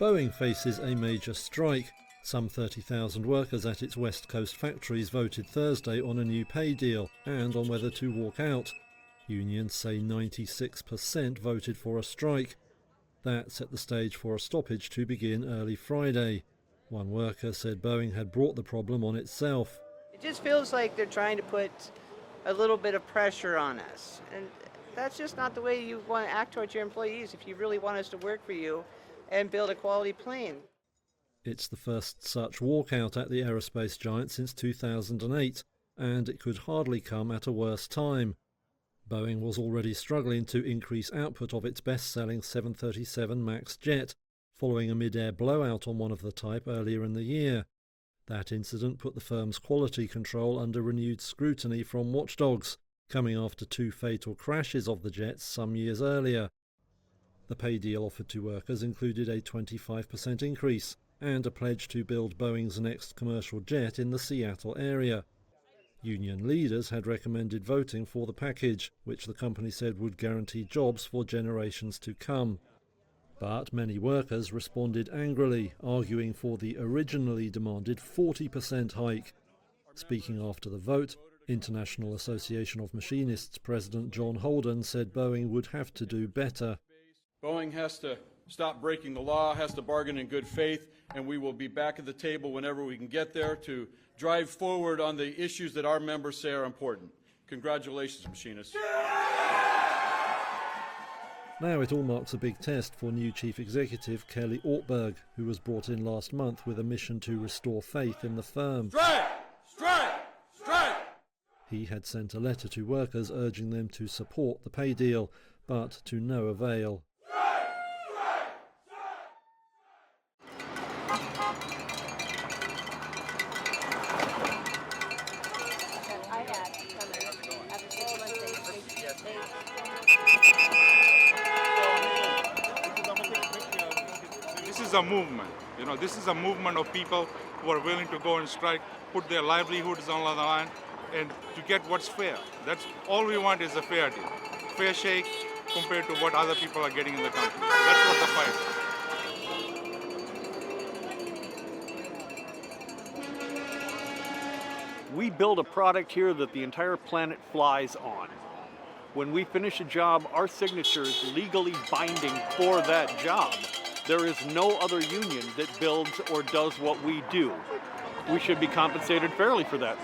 Boeing faces a major strike. Some 30,000 workers at its West Coast factories voted Thursday on a new pay deal and on whether to walk out. Unions say 96% voted for a strike. That set the stage for a stoppage to begin early Friday. One worker said Boeing had brought the problem on itself. It just feels like they're trying to put a little bit of pressure on us. And that's just not the way you want to act towards your employees if you really want us to work for you and build a quality plane. It's the first such walkout at the aerospace giant since 2008, and it could hardly come at a worse time. Boeing was already struggling to increase output of its best-selling 737 MAX jet, following a mid-air blowout on one of the type earlier in the year. That incident put the firm's quality control under renewed scrutiny from watchdogs, coming after 2 fatal crashes of the jets some years earlier. The pay deal offered to workers included a 25% increase and a pledge to build Boeing's next commercial jet in the Seattle area. Union leaders had recommended voting for the package, which the company said would guarantee jobs for generations to come. But many workers responded angrily, arguing for the originally demanded 40% hike. Speaking after the vote, International Association of Machinists President John Holden said Boeing would have to do better. Boeing has to stop breaking the law, has to bargain in good faith, and we will be back at the table whenever we can get there to drive forward on the issues that our members say are important. Congratulations, machinists. Now it all marks a big test for new Chief Executive Kelly Ortberg, who was brought in last month with a mission to restore faith in the firm. Strike! Strike! Strike! He had sent a letter to workers urging them to support the pay deal, but to no avail. This is a movement. This is a movement of people who are willing to go and strike, put their livelihoods on the line, and to get what's fair. That's all we want is a fair deal. Fair shake compared to what other people are getting in the company. That's what the fight is. We build a product here that the entire planet flies on. When we finish a job, our signature is legally binding for that job. There is no other union that builds or does what we do. We should be compensated fairly for that.